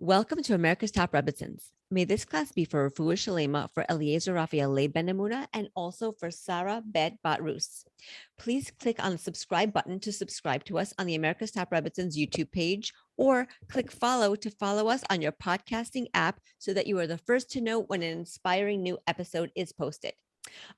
Welcome to America's Top Rebbetzins. May this class be for Refuah Shalema, for Eliezer Raphael Leib Ben Emuna, and also for Sarah Bet Bat Rus. Please click on the subscribe button to subscribe to us on the America's Top Rebbetzins YouTube page, or click follow to follow us on your podcasting app so that you are the first to know when an inspiring new episode is posted.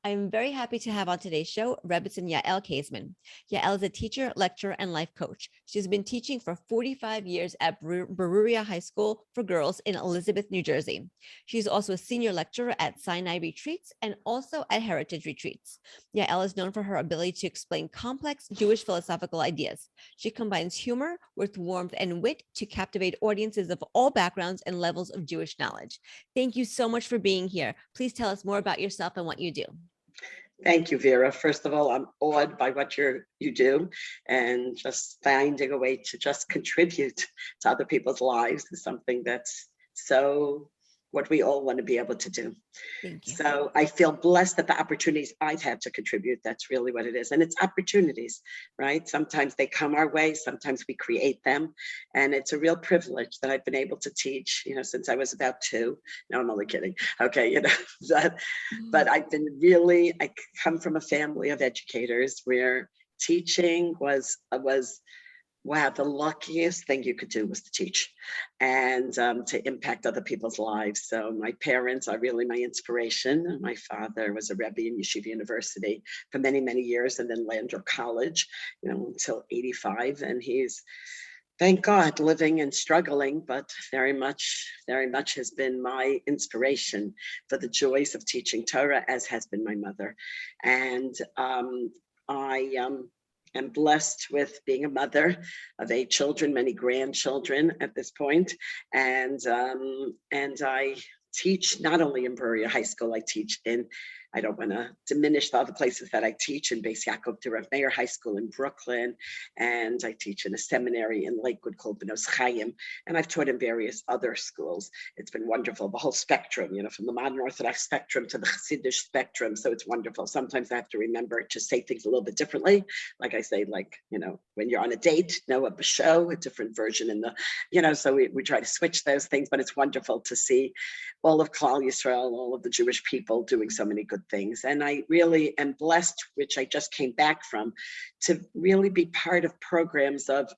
I'm very happy to have on today's show Rebbetzin Yael Kaisman. Yael is a teacher, lecturer, and life coach. She's been teaching for 45 years at Beruria High School for Girls in Elizabeth, New Jersey. She's also a senior lecturer at Sinai Retreats and also at Heritage Retreats. Yael is known for her ability to explain complex Jewish philosophical ideas. She combines humor with warmth and wit to captivate audiences of all backgrounds and levels of Jewish knowledge. Thank you so much for being here. Please tell us more about yourself and what you do. Thank you, Vera. First of all, I'm awed by what you do, and just finding a way to just contribute to other people's lives is something that's so what we all want to be able to do. Thank you. So I feel blessed that the opportunities I've had to contribute, that's really what it is. And it's opportunities, right? Sometimes they come our way, sometimes we create them. And it's a real privilege that I've been able to teach, since I was about 2. No, I'm only kidding. Okay, but I come from a family of educators where teaching was wow, the luckiest thing you could do was to teach and to impact other people's lives. So my parents are really my inspiration. My father was a Rebbe in Yeshiva University for many, many years, and then Landor College, until 85. And he's, thank God, living and struggling, but very much has been my inspiration for the joys of teaching Torah, as has been my mother. And I'm blessed with being a mother of 8 children, many grandchildren at this point. And I teach not only in Beruria High School, I teach in, I don't want to diminish the other places that I teach, in Beis Yaakov de Rav Meir High School in Brooklyn, and I teach in a seminary in Lakewood called Benos Chaim, and I've taught in various other schools. It's been wonderful, the whole spectrum, from the modern Orthodox spectrum to the Hasidic spectrum, so it's wonderful. Sometimes I have to remember to say things a little bit differently, like I say, when you're on a date, a show, a different version in the, so we try to switch those things, but it's wonderful to see all of Klal Yisrael, all of the Jewish people doing so many good things. And I really am blessed, which I just came back from, to really be part of programs of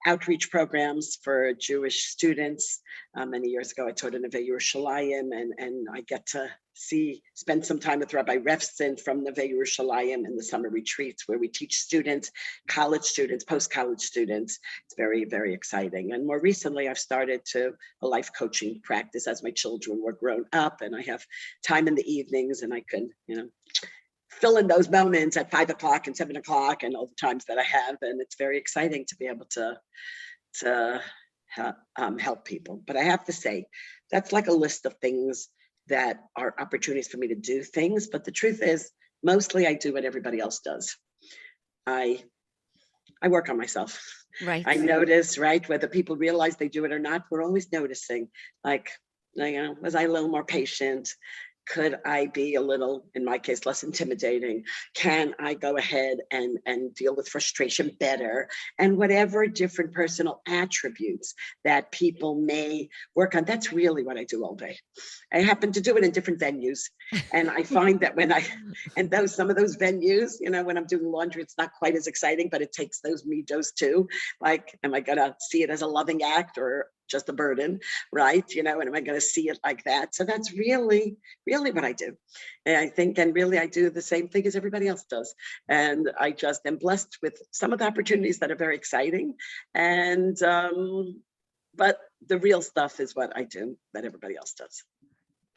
outreach programs for Jewish students. Many years ago, I taught in Neve Yerushalayim, and I get to spend some time with Rabbi Refson from Neve Yerushalayim in the summer retreats, where we teach students, college students, post-college students. It's very, very exciting. And more recently, I've started a life coaching practice as my children were grown up, and I have time in the evenings, and I can, fill in those moments at 5 o'clock and 7 o'clock and all the times that I have. And it's very exciting to be able to help people. But I have to say, that's like a list of things that are opportunities for me to do things. But the truth is, mostly I do what everybody else does. I work on myself. Right. I notice, right, whether people realize they do it or not, we're always noticing, was I a little more patient? Could I be a little, in my case, less intimidating? Can I go ahead and deal with frustration better? And whatever different personal attributes that people may work on, that's really what I do all day. I happen to do it in different venues. And I find that some of those venues, when I'm doing laundry, it's not quite as exciting, but it takes those middos too. Like, am I gonna see it as a loving act or just a burden, right? And am I going to see it like that? So that's really, really what I do. And I think, and really I do the same thing as everybody else does. And I just am blessed with some of the opportunities that are very exciting. And, but the real stuff is what I do that everybody else does.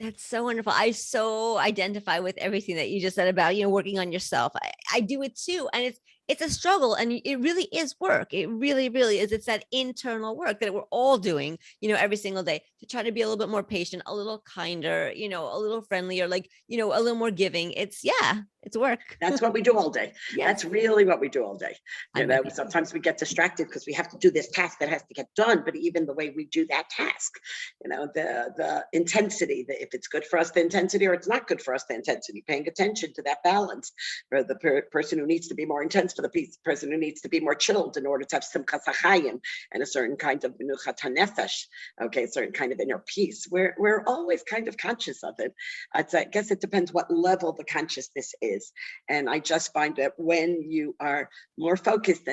That's so wonderful. I so identify with everything that you just said about, working on yourself. I do it too. And it's a struggle, and it really is work. It really, really is. It's that internal work that we're all doing, every single day, to try to be a little bit more patient, a little kinder, a little friendlier, a little more giving. It's It's work. That's what we do all day. Yes. That's really what we do all day. You know, sometimes we get distracted because we have to do this task that has to get done. But even the way we do that task, you know, the intensity, if it's good for us, the intensity, or it's not good for us, the intensity, paying attention to that balance for the person who needs to be more intense, for the person who needs to be more chilled in order to have simchas hachayim and a certain kind of menuchat hanefesh, okay, a certain kind of inner peace. We're always kind of conscious of it. I guess it depends what level the consciousness is. And I just find that when you are more focused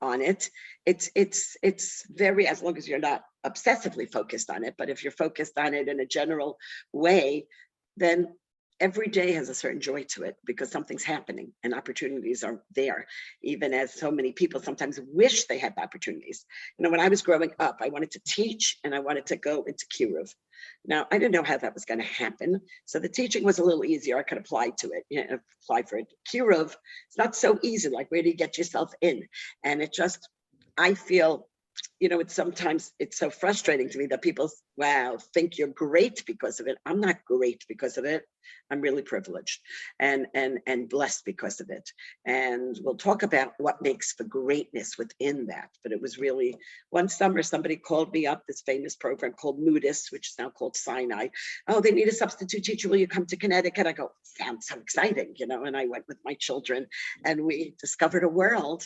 on it, it's very, as long as you're not obsessively focused on it, but if you're focused on it in a general way, then every day has a certain joy to it because something's happening and opportunities are there, even as so many people sometimes wish they had opportunities. You know, when I was growing up, I wanted to teach and I wanted to go into kiruv. Now, I didn't know how that was going to happen. So the teaching was a little easier. I could apply to it, you know, apply for it. Kiruv, it's not so easy. Like, where do you get yourself in? And it just, I feel, you know, it's so frustrating to me that people, wow, think you're great because of it. I'm not great because of it. I'm really privileged and blessed because of it. And we'll talk about what makes for greatness within that. But it was really, one summer, somebody called me up, this famous program called Moodis, which is now called Sinai. Oh, they need a substitute teacher. Will you come to Connecticut? I go, sounds so exciting, you know, and I went with my children and we discovered a world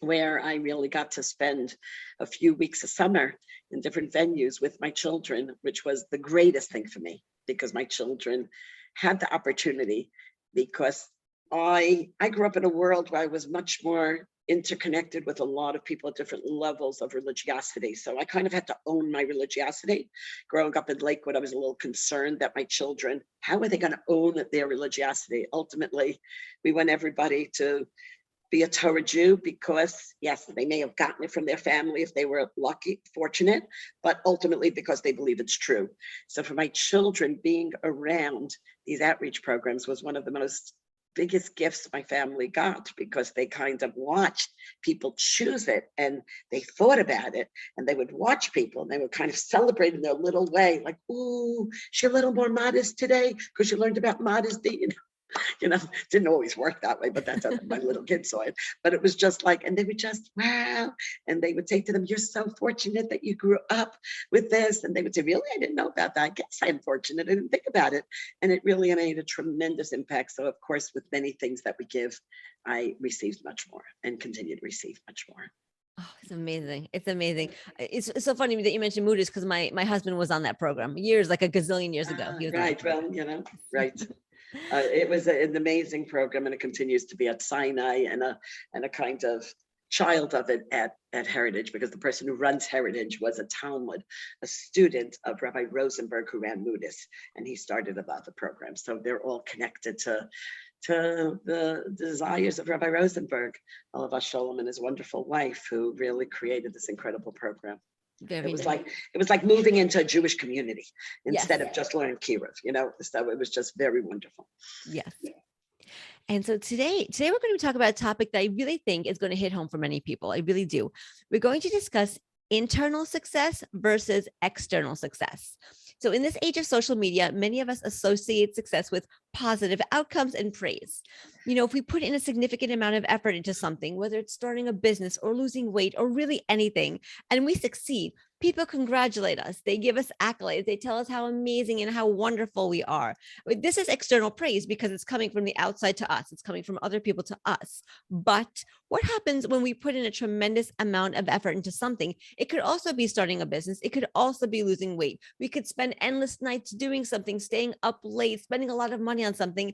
where I really got to spend a few weeks of summer in different venues with my children, which was the greatest thing for me because my children had the opportunity, because I grew up in a world where I was much more interconnected with a lot of people at different levels of religiosity. So I kind of had to own my religiosity. Growing up in Lakewood, I was a little concerned that my children, how are they going to own their religiosity? Ultimately, we want everybody to be a Torah Jew because, yes, they may have gotten it from their family if they were lucky, fortunate, but ultimately because they believe it's true. So for my children, being around these outreach programs was one of the most biggest gifts my family got, because they kind of watched people choose it and they thought about it and they would watch people and they would kind of celebrate in their little way, like, ooh, she's a little more modest today because she learned about modesty. You know, didn't always work that way, but that's how my little kids saw it. But it was just like, and they would just, wow. And they would say to them, you're so fortunate that you grew up with this. And they would say, really? I didn't know about that. I guess I'm fortunate. I didn't think about it. And it really made a tremendous impact. So of course, with many things that we give, I received much more and continue to receive much more. Oh, it's amazing. It's amazing. It's so funny that you mentioned Moody's, because my husband was on that program years, like a gazillion years ago. He was right. Well, you know, right. It was an amazing program, and it continues to be at Sinai, and a kind of child of it at Heritage, because the person who runs Heritage was a Talmud, a student of Rabbi Rosenberg, who ran Moodis, and he started about the program. So they're all connected to the desires of Rabbi Rosenberg, Alav Shalom, and his wonderful wife, who really created this incredible program. It was like moving into a Jewish community instead of just learning kiruv, you know. So it was just very wonderful. Yes. And so today we're going to talk about a topic that I really think is going to hit home for many people. I really do. We're going to discuss internal success versus external success. So in this age of social media, many of us associate success with positive outcomes and praise. You know, if we put in a significant amount of effort into something, whether it's starting a business or losing weight or really anything, and we succeed, people congratulate us. They give us accolades. They tell us how amazing and how wonderful we are. This is external praise because it's coming from the outside to us. It's coming from other people to us. But what happens when we put in a tremendous amount of effort into something? It could also be starting a business. It could also be losing weight. We could spend endless nights doing something, staying up late, spending a lot of money on something.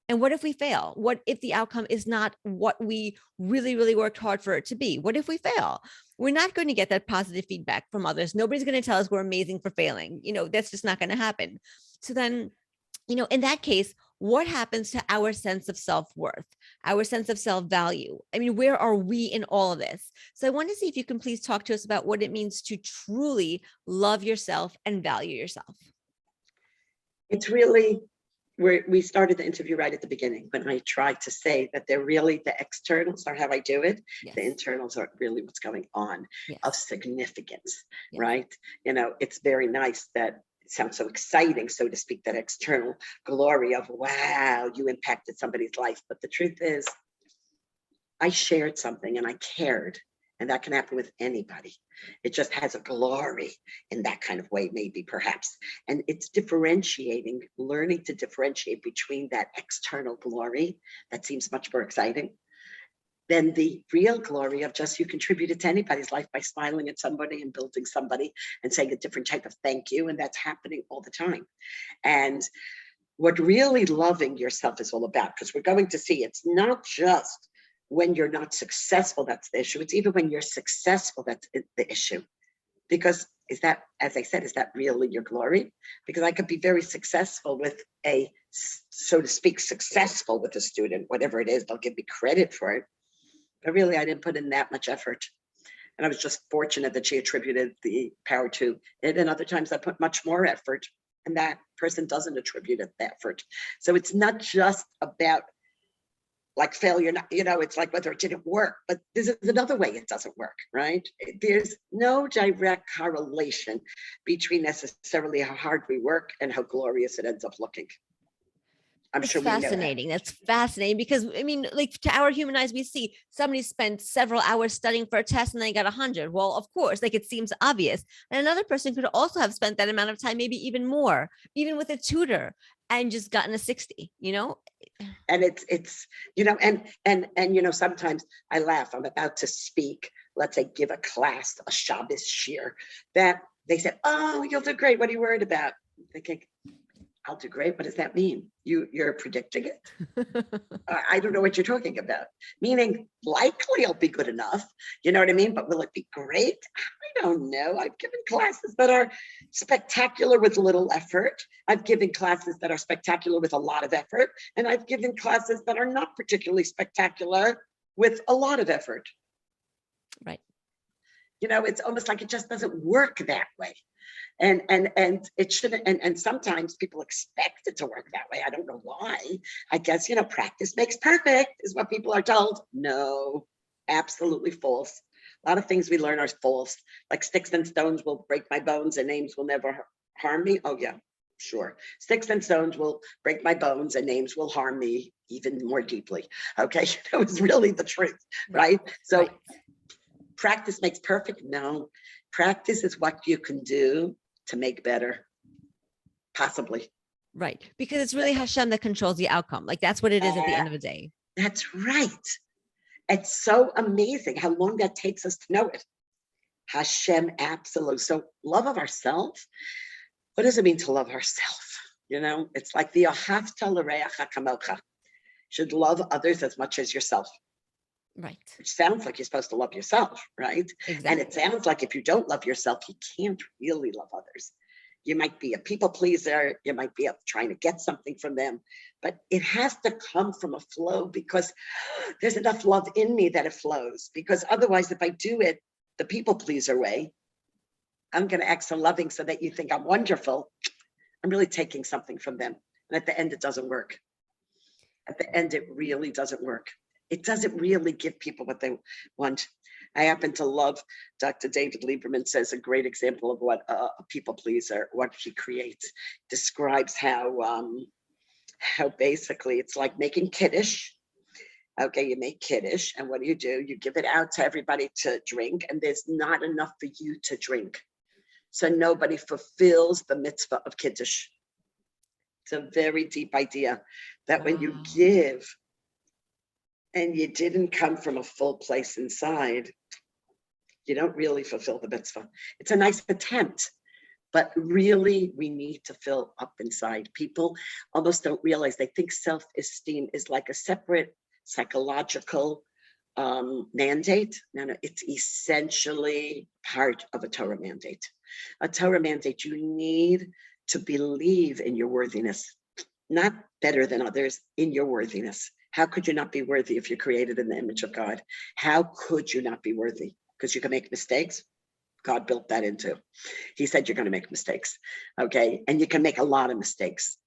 And what if we fail? What if the outcome is not what we really, really worked hard for it to be? What if we fail? We're not going to get that positive feedback from others. Nobody's going to tell us we're amazing for failing. You know, that's just not going to happen. So then, you know, in that case, what happens to our sense of self-worth, our sense of self-value? I mean, where are we in all of this? So I want to see if you can please talk to us about what it means to truly love yourself and value yourself. It's really, we started the interview right at the beginning when I tried to say that they're really, the externals are how I do it. Yes. The internals are really what's going on, yes, of significance, yes, right? You know, it's very nice that it sounds so exciting, so to speak, that external glory of, wow, you impacted somebody's life. But the truth is, I shared something and I cared. And that can happen with anybody. It just has a glory in that kind of way, maybe, perhaps. And it's differentiating, learning to differentiate between that external glory that seems much more exciting than the real glory of just you contributed to anybody's life by smiling at somebody and building somebody and saying a different type of thank you. And that's happening all the time. And what really loving yourself is all about, because we're going to see it's not just when you're not successful, that's the issue. It's even when you're successful, that's the issue. Because is that, as I said, is that really your glory? Because I could be very successful with a, so to speak, successful with a student, whatever it is, they'll give me credit for it. But really, I didn't put in that much effort. And I was just fortunate that she attributed the power to it. And other times I put much more effort and that person doesn't attribute it the effort. So it's not just about like failure, it's like whether it didn't work, but this is another way it doesn't work, right? There's no direct correlation between necessarily how hard we work and how glorious it ends up looking. I'm It's sure we know that. fascinating. That's fascinating because I mean, like to our human eyes, we see somebody spent several hours studying for a test and they got 100. Well, of course, like it seems obvious. And another person could also have spent that amount of time, maybe even more, even with a tutor, and just gotten a 60, And it's and sometimes I laugh. I'm about to speak, let's say give a class, a Shabbos shir, that they said, oh, you'll do great. What are you worried about? I'm thinking, I'll do great. What does that mean? You're predicting it? I don't know what you're talking about. Meaning likely I'll be good enough. You know what I mean? But will it be great? I don't know. I've given classes that are spectacular with little effort. I've given classes that are spectacular with a lot of effort. And I've given classes that are not particularly spectacular with a lot of effort. Right. It's almost like it just doesn't work that way. And it shouldn't, and sometimes people expect it to work that way. I don't know why. I guess, practice makes perfect is what people are told. No, absolutely false. A lot of things we learn are false. Like sticks and stones will break my bones and names will never harm me. Oh yeah, sure. Sticks and stones will break my bones and names will harm me even more deeply. Okay, that was really the truth, right? So right. Practice makes perfect. No, practice is what you can do to make better, possibly. Right. Because it's really Hashem that controls the outcome. Like that's what it is at the end of the day. That's right. It's so amazing how long that takes us to know it. Hashem, absolute. So love of ourselves. What does it mean to love ourselves? It's like the ahavta l'reacha kamocha. Should love others as much as yourself. Right. Which sounds like you're supposed to love yourself, right? Exactly. And it sounds like if you don't love yourself, you can't really love others. You might be a people pleaser. You might be up trying to get something from them, but it has to come from a flow because there's enough love in me that it flows. Because otherwise, if I do it the people pleaser way, I'm going to act so loving so that you think I'm wonderful. I'm really taking something from them. And at the end, it doesn't work. At the end, it really doesn't work. It doesn't really give people what they want. I happen to love Dr. David Lieberman says a great example of what a people pleaser, what he creates, describes how basically it's like making kiddush. Okay, you make kiddush, and what do? You give it out to everybody to drink, and there's not enough for you to drink. So nobody fulfills the mitzvah of kiddush. It's a very deep idea that when you give, and you didn't come from a full place inside, you don't really fulfill the mitzvah. It's a nice attempt, but really we need to fill up inside. People almost don't realize, they think self-esteem is like a separate psychological mandate. No, it's essentially part of a Torah mandate. A Torah mandate, you need to believe in your worthiness, not better than others, in your worthiness. How could you not be worthy if you're created in the image of God? How could you not be worthy? Because you can make mistakes. God built that into. He said you're going to make mistakes, okay? And you can make a lot of mistakes.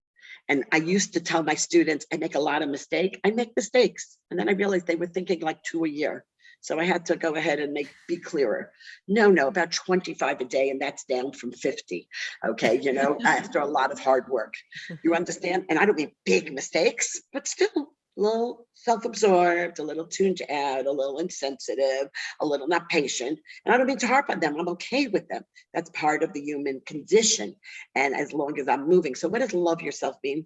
And I used to tell my students, I make a lot of mistakes. I make mistakes. And then I realized they were thinking like 2 a year. So I had to go ahead and be clearer. No, about 25 a day, and that's down from 50. Okay, after a lot of hard work. You understand? And I don't mean big mistakes, but still a little self-absorbed, a little tuned out, a little insensitive, a little not patient. And I don't mean to harp on them. I'm okay with them. That's part of the human condition. And as long as I'm moving. So what does love yourself mean?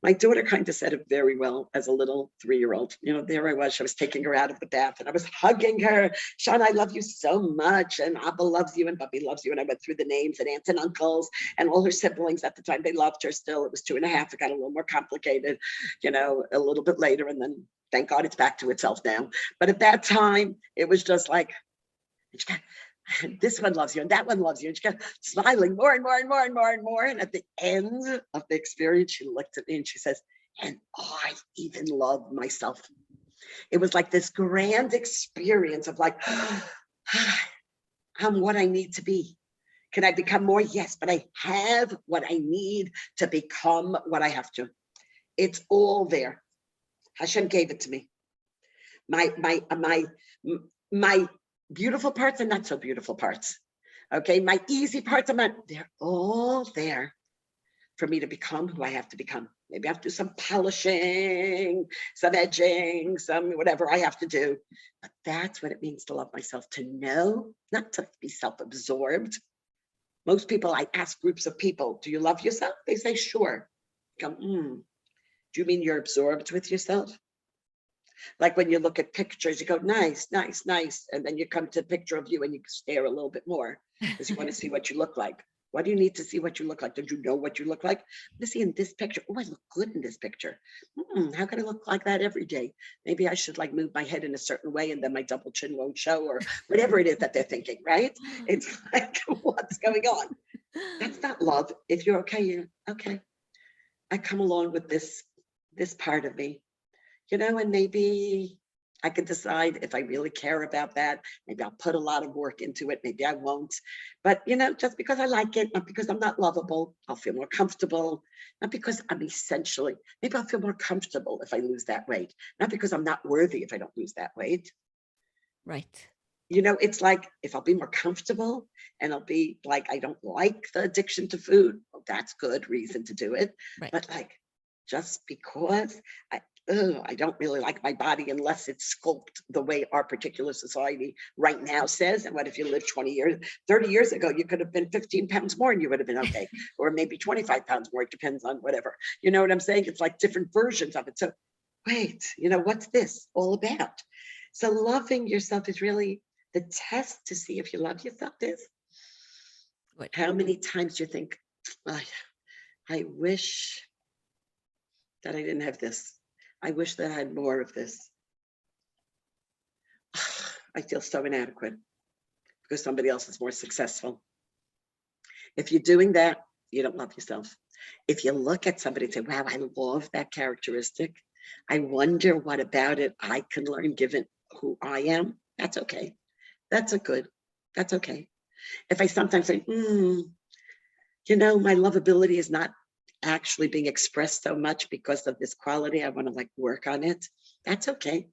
My daughter kind of said it very well as a little 3-year-old. There I was taking her out of the bath and I was hugging her. Sean, I love you so much. And Abba loves you and Bubby loves you. And I went through the names and aunts and uncles and all her siblings at the time. They loved her still. It was 2.5. It got a little more complicated, a little bit later. And then thank God it's back to itself now. But at that time, it was just like, this one loves you and that one loves you. And she kept smiling more and more and more and more and more. And at the end of the experience, she looked at me and she says, and I even love myself. It was like this grand experience of like, I'm what I need to be. Can I become more? Yes, but I have what I need to become what I have to. It's all there. Hashem gave it to me. My beautiful parts and not so beautiful parts. Okay, my easy parts, they're all there for me to become who I have to become. Maybe I have to do some polishing, some edging, some whatever I have to do. But that's what it means to love myself, to know, not to be self-absorbed. Most people, I ask groups of people, do you love yourself? They say, sure. I go, do you mean you're absorbed with yourself? Like when you look at pictures, you go, nice, nice, nice. And then you come to a picture of you and you stare a little bit more because you want to see what you look like. Why do you need to see what you look like? Don't you know what you look like? Let's see in this picture. Oh, I look good in this picture. How can I look like that every day? Maybe I should like move my head in a certain way and then my double chin won't show or whatever it is that they're thinking, right? It's like, what's going on? That's not love. If you're okay, you're okay. I come along with this part of me. And maybe I can decide if I really care about that. Maybe I'll put a lot of work into it. Maybe I won't. But, just because I like it, not because I'm not lovable, I'll feel more comfortable. Not because I'm essentially, maybe I'll feel more comfortable if I lose that weight. Not because I'm not worthy if I don't lose that weight. Right. It's like if I'll be more comfortable and I'll be like, I don't like the addiction to food. Well, that's good reason to do it. Right. But like, just because I don't really like my body unless it's sculpted the way our particular society right now says. And what if you live 20 years, 30 years ago, you could have been 15 pounds more and you would have been okay. Or maybe 25 pounds more, it depends on whatever. You know what I'm saying? It's like different versions of it. So wait, what's this all about? So loving yourself is really the test to see if you love yourself is how many times you think, I wish that I didn't have this. I wish that I had more of this. I feel so inadequate because somebody else is more successful. If you're doing that, you don't love yourself. If you look at somebody and say, wow, I love that characteristic. I wonder what about it I can learn given who I am. That's okay. That's okay. If I sometimes say, my lovability is not actually being expressed so much because of this quality, I want to like work on it. That's okay.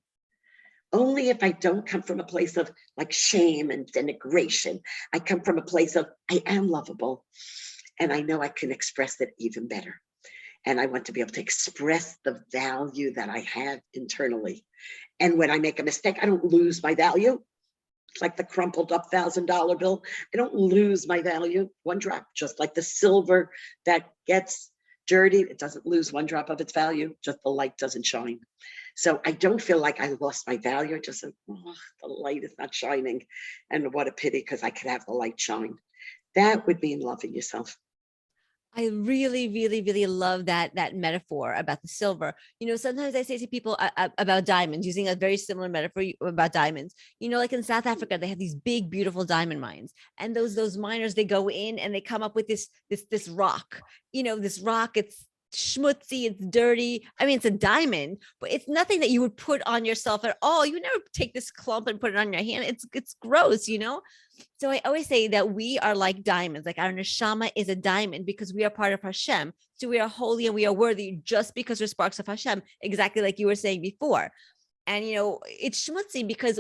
Only if I don't come from a place of like shame and denigration. I come from a place of I am lovable and I know I can express it even better. And I want to be able to express the value that I have internally. And when I make a mistake, I don't lose my value. It's like the crumpled up $1,000 bill. I don't lose my value, one drop, just like the silver that gets dirty. It doesn't lose one drop of its value, just the light doesn't shine. So I don't feel like I lost my value. I just said, the light is not shining. And what a pity, because I could have the light shine. That would mean loving yourself. I really, really, really love that metaphor about the silver. Sometimes I say to people about diamonds, using a very similar metaphor about diamonds. Like in South Africa, they have these big, beautiful diamond mines, and those miners, they go in and they come up with this rock. This rock, it's schmutzy, it's dirty. I mean, it's a diamond, but it's nothing that you would put on yourself at all. You never take this clump and put it on your hand. It's gross, So I always say that we are like diamonds, like our neshama is a diamond because we are part of Hashem. So we are holy and we are worthy just because we're sparks of Hashem, exactly like you were saying before. And, it's schmutzy because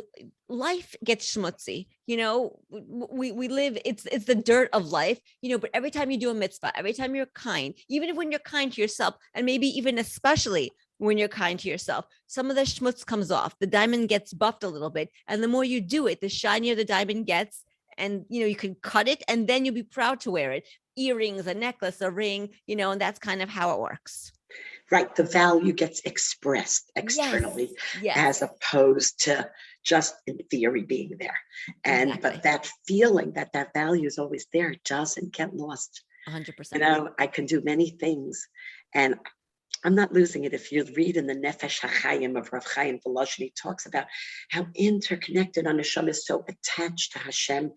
life gets schmutzy. We live, it's the dirt of life, but every time you do a mitzvah, every time you're kind, even when you're kind to yourself, and maybe even especially when you're kind to yourself, some of the schmutz comes off, the diamond gets buffed a little bit. And the more you do it, the shinier the diamond gets. And, you can cut it and then you'll be proud to wear it. Earrings, a necklace, a ring, and that's kind of how it works. Right. The value gets expressed Yes. externally Yes. as opposed to just in theory being there. And Exactly. but that feeling that value is always there doesn't get lost. 100%. I can do many things and I'm not losing it. If you read in the Nefesh HaChaim of Rav Chaim Volozhin, he talks about how interconnected our neshama is, so attached to Hashem,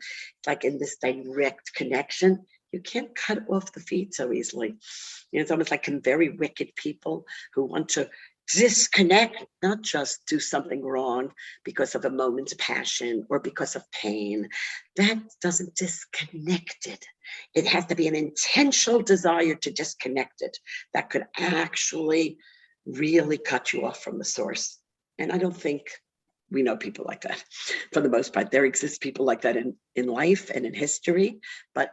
like in this direct connection. You can't cut off the feed so easily. It's almost like very wicked people who want to disconnect, not just do something wrong because of a moment's passion or because of pain. That doesn't disconnect it. It has to be an intentional desire to disconnect it that could actually really cut you off from the source. And I don't think we know people like that. For the most part, there exist people like that in life and in history, but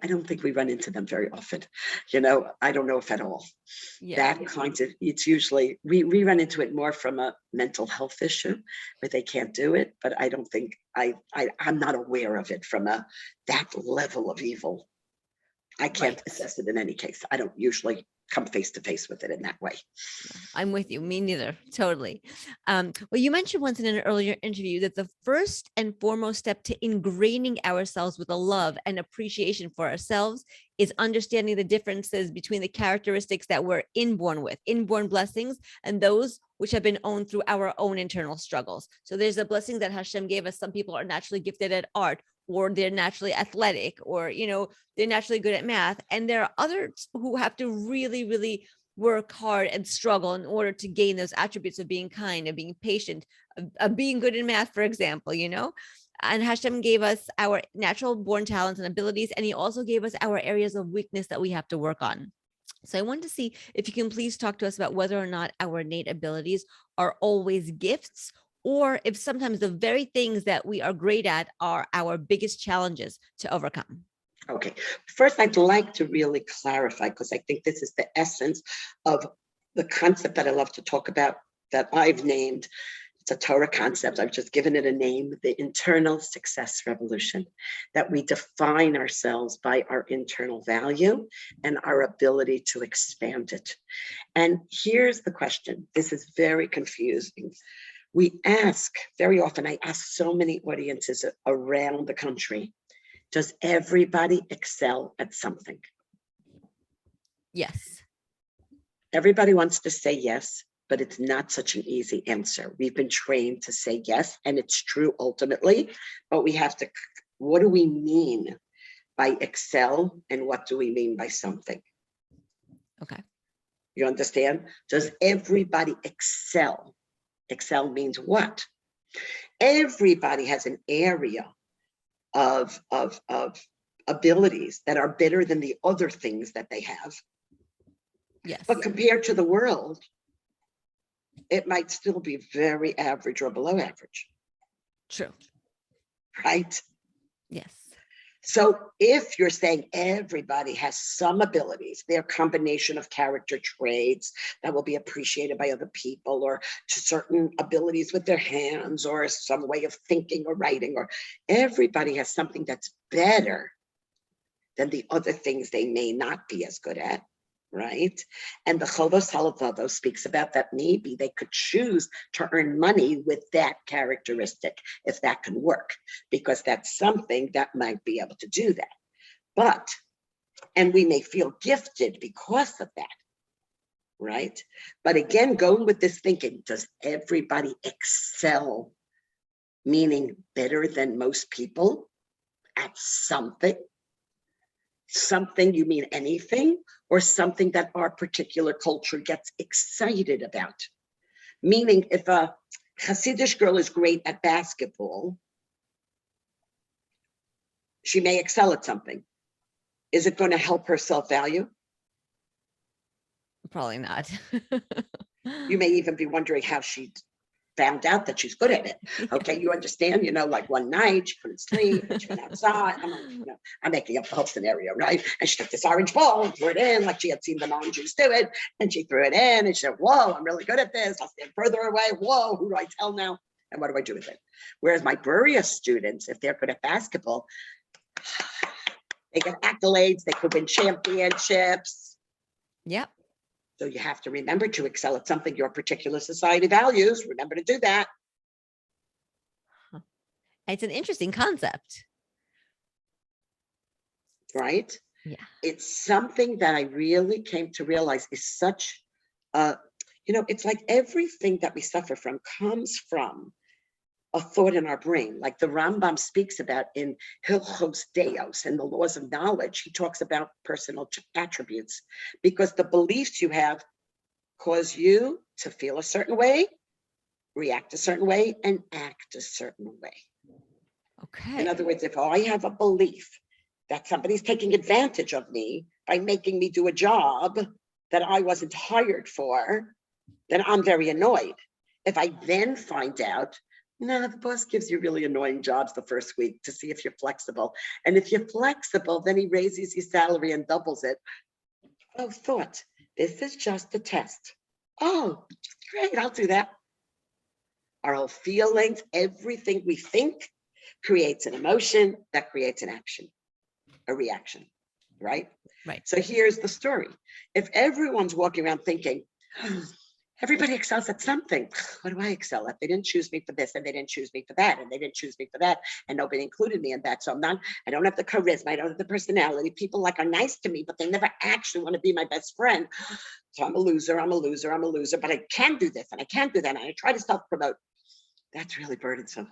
I don't think we run into them very often. I don't know if at all. Yeah. That kind of, it's usually, we run into it more from a mental health issue where they can't do it, but I don't think, I'm not aware of it from that level of evil. I can't assess it in any case. I don't usually come face to face with it in that way. I'm with you. Me neither. Totally. Well, you mentioned once in an earlier interview that the first and foremost step to ingraining ourselves with a love and appreciation for ourselves is understanding the differences between the characteristics that we're inborn with, inborn blessings, and those which have been owned through our own internal struggles. So there's a blessing that Hashem gave us. Some people are naturally gifted at art, or they're naturally athletic, or, they're naturally good at math. And there are others who have to really, really work hard and struggle in order to gain those attributes of being kind, of being patient, of being good in math, for example, And Hashem gave us our natural born talents and abilities, and he also gave us our areas of weakness that we have to work on. So I wanted to see if you can please talk to us about whether or not our innate abilities are always gifts, or if sometimes the very things that we are great at are our biggest challenges to overcome. Okay. First, I'd like to really clarify, because I think this is the essence of the concept that I love to talk about, that I've named. It's a Torah concept. I've just given it a name, the internal success revolution, that we define ourselves by our internal value and our ability to expand it. And here's the question. This is very confusing. We ask, very often, I ask so many audiences around the country, does everybody excel at something? Yes. Everybody wants to say yes, but it's not such an easy answer. We've been trained to say yes, and it's true ultimately, but we have to, what do we mean by excel, and what do we mean by something? Okay. You understand? Does everybody excel? Excel means what? Everybody has an area of abilities that are better than the other things that they have. Yes. But compared to the world, it might still be very average or below average. True. Right? Yes. So if you're saying everybody has some abilities, they're a combination of character traits that will be appreciated by other people, or to certain abilities with their hands, or some way of thinking or writing, or everybody has something that's better than the other things they may not be as good at, right? And the Chovos Halavavos speaks about that maybe they could choose to earn money with that characteristic, if that can work, because that's something that might be able to do that. But, and we may feel gifted because of that, right? But again, going with this thinking, does everybody excel, meaning better than most people at something? Something, you mean anything, or something that our particular culture gets excited about? Meaning, if a Hasidic girl is great at basketball, she may excel at something. Is it going to help her self-value? Probably not. You may even be wondering how she found out that she's good at it. Okay, you understand, like one night she couldn't sleep and she went outside. I'm making up the whole scenario, right? And she took this orange ball and threw it in like she had seen the mom Jews do it. And she threw it in and she said, whoa, I'm really good at this. I'll stand further away. Whoa, who do I tell now? And what do I do with it? Whereas my Berea students, if they're good at basketball, they get accolades, they could win championships. Yep. So you have to remember to excel at something your particular society values. Remember to do that. It's an interesting concept. Right? Yeah. It's something that I really came to realize is such, it's like everything that we suffer from comes from a thought in our brain. Like the Rambam speaks about in Hilchos Deos and the laws of knowledge, he talks about personal attributes, because the beliefs you have cause you to feel a certain way, react a certain way, and act a certain way. Okay. In other words, if I have a belief that somebody's taking advantage of me by making me do a job that I wasn't hired for, then I'm very annoyed. If I then find out, no, the boss gives you really annoying jobs the first week to see if you're flexible. And if you're flexible, then he raises your salary and doubles it. Oh, thought, this is just a test. Oh, great, I'll do that. Our whole feelings, everything we think creates an emotion that creates an action, a reaction, right? Right. So here's the story. If everyone's walking around thinking, everybody excels at something. What do I excel at? They didn't choose me for this, and they didn't choose me for that, and they didn't choose me for that, and nobody included me in that. So I don't have the charisma, I don't have the personality. People are nice to me, but they never actually want to be my best friend. So I'm a loser, but I can do this and I can't do that. And I try to self-promote. That's really burdensome.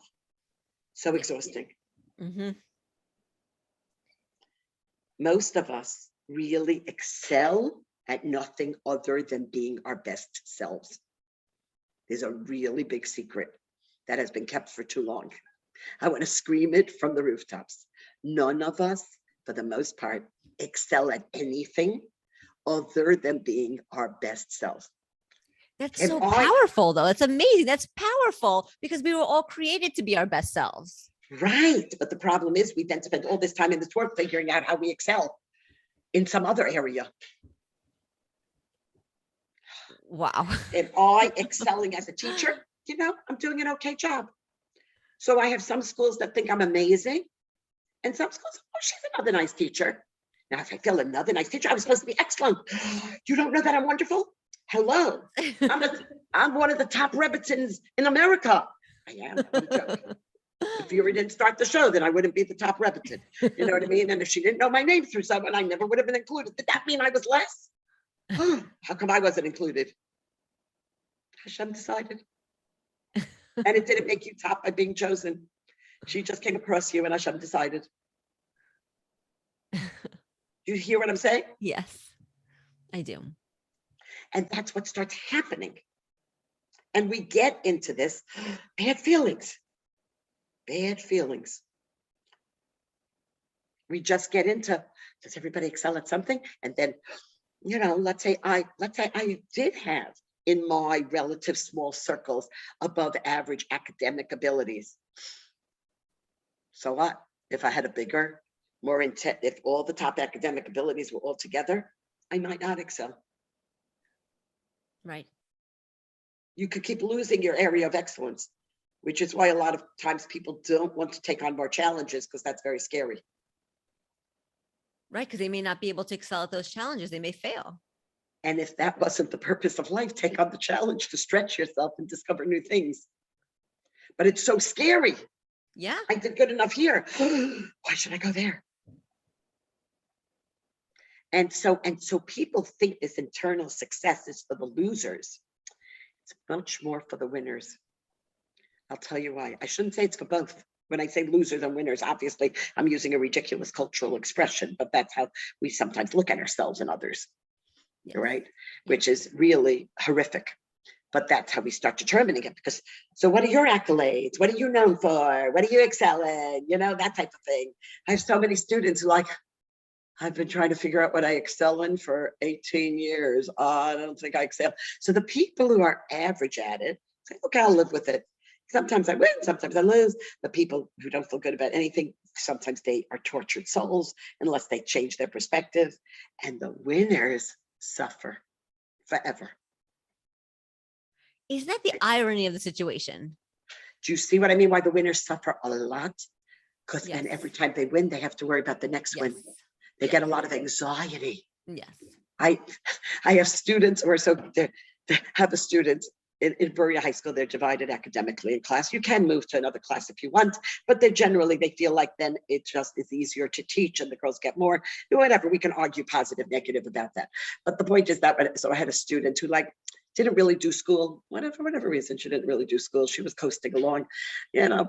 So exhausting. Mm-hmm. Most of us really excel at nothing other than being our best selves. There's a really big secret that has been kept for too long. I want to scream it from the rooftops. None of us, for the most part, excel at anything other than being our best selves. That's so powerful, though. It's amazing. That's powerful because we were all created to be our best selves. Right. But the problem is we then spend all this time in this work figuring out how we excel in some other area. Wow. If I excelling as a teacher, I'm doing an okay job. So I have some schools that think I'm amazing, and some schools, oh, she's another nice teacher. Now, if I feel another nice teacher, I was supposed to be excellent. You don't know that I'm wonderful? Hello. I'm one of the top Rebbetzins in America. I am. What a joke. If Fury didn't start the show, then I wouldn't be the top Rebbetzin. You know what I mean? And if she didn't know my name through someone, I never would have been included. Did that mean I was less? How come I wasn't included? Hashem decided. And it didn't make you top by being chosen. She just came across you and Hashem decided. Do you hear what I'm saying? Yes, I do. And that's what starts happening. And we get into this bad feelings. Bad feelings. We just get into, does everybody excel at something? And then, let's say I did have in my relative small circles above average academic abilities. So what? If I had a bigger, more intense, if all the top academic abilities were all together, I might not excel. Right. You could keep losing your area of excellence, which is why a lot of times people don't want to take on more challenges, because that's very scary. Right, because they may not be able to excel at those challenges. They may fail. And if that wasn't the purpose of life, take on the challenge to stretch yourself and discover new things. But it's so scary. Yeah. I did good enough here. Why should I go there? And so people think this internal success is for the losers. It's much more for the winners. I'll tell you why. I shouldn't say it's for both. When I say losers and winners, obviously I'm using a ridiculous cultural expression, but that's how we sometimes look at ourselves and others. Yes. Right? Which is really horrific. But that's how we start determining it. Because, so what are your accolades? What are you known for? What are you excelling? That type of thing. I have so many students who I've been trying to figure out what I excel in for 18 years. I don't think I excel. So the people who are average at it Say, okay, I'll live with it. Sometimes I win, sometimes I lose. The people who don't feel good about anything, sometimes they are tortured souls unless they change their perspective. And the winners suffer forever. Isn't that the irony of the situation? Do you see what I mean? Why the winners suffer a lot? Because Yes. then every time they win, they have to worry about the next win. They get a lot of anxiety. Yes. I have students, or so they have a student in Berea High School. They're divided academically in class. You can move to another class if you want, but they generally, they feel like then it just is easier to teach and the girls get more, whatever. We can argue positive, negative about that. But the point is that, so I had a student who like didn't really do school, whatever, for whatever reason, she didn't really do school. She was coasting along,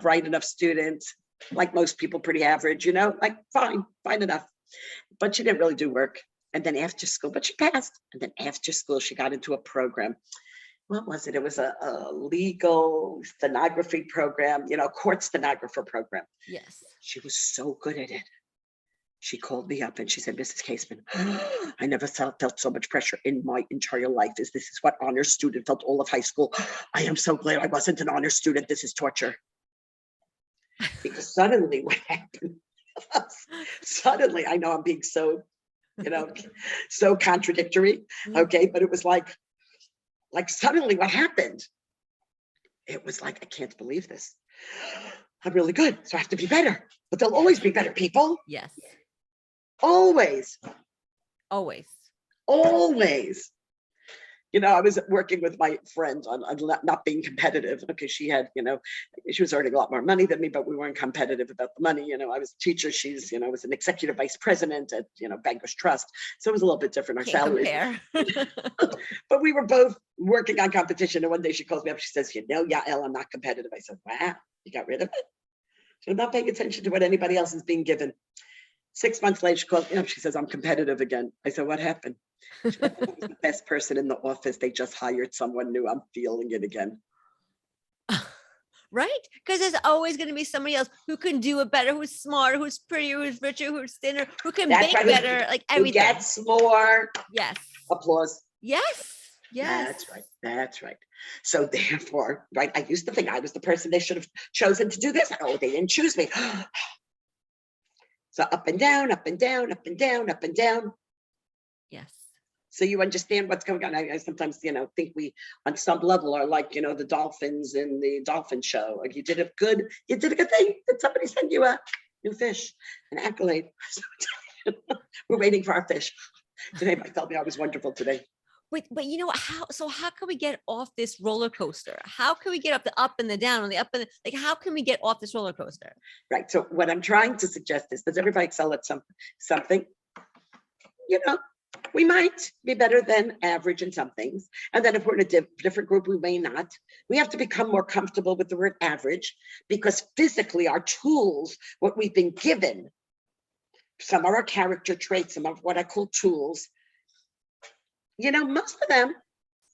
bright enough student, like most people, pretty average, like fine enough. But she didn't really do work. And then after school, but she passed. And then after school, she got into a program. What was it? It was a legal stenography program, court stenographer program. Yes. She was so good at it. She called me up and she said, Mrs. Kaisman, I never felt so much pressure in my entire life. This is what honor student felt all of high school. I am so glad I wasn't an honor student. This is torture. Because suddenly what happened, suddenly, I know I'm being so, so contradictory. Okay. But it was like suddenly what happened, it was like, I can't believe this. I'm really good. So I have to be better, but there'll always be better people. Yes. Always. Always. Always. I was working with my friend on not being competitive. Okay, she had, she was earning a lot more money than me, but we weren't competitive about the money. I was a teacher. She's, was an executive vice president at, Bankers Trust. So it was a little bit different, our salaries. But we were both working on competition. And one day she calls me up. She says, Yael, I'm not competitive. I said, wow, you got rid of it? She's not paying attention to what anybody else is being given. 6 months later, she calls me up. She says, I'm competitive again. I said, what happened? She said, I was the best person in the office. They just hired someone new. I'm feeling it again. Right? Because there's always going to be somebody else who can do it better, who's smarter, who's prettier, who's richer, who's thinner, who can bake better, like everything. Who gets more. Yes. Applause. Yes. Yes. That's right. That's right. So therefore, right, I used to think I was the person they should have chosen to do this. Oh, they didn't choose me. So up and down, up and down, up and down, up and down. Yes. So you understand what's going on. I sometimes, think we, on some level, are like, the dolphins in the dolphin show. Like you did a good thing. Did somebody send you a new fish, an accolade? We're waiting for our fish. Today, I felt I was wonderful today. Wait, but how can we get off this roller coaster? How can we get up the up and the down and the up and how can we get off this roller coaster? Right. So what I'm trying to suggest is, does everybody excel at something? We might be better than average in some things. And then if we're in a different group, we may not. We have to become more comfortable with the word average, because physically our tools, what we've been given, some of our character traits, some of what I call tools, most of them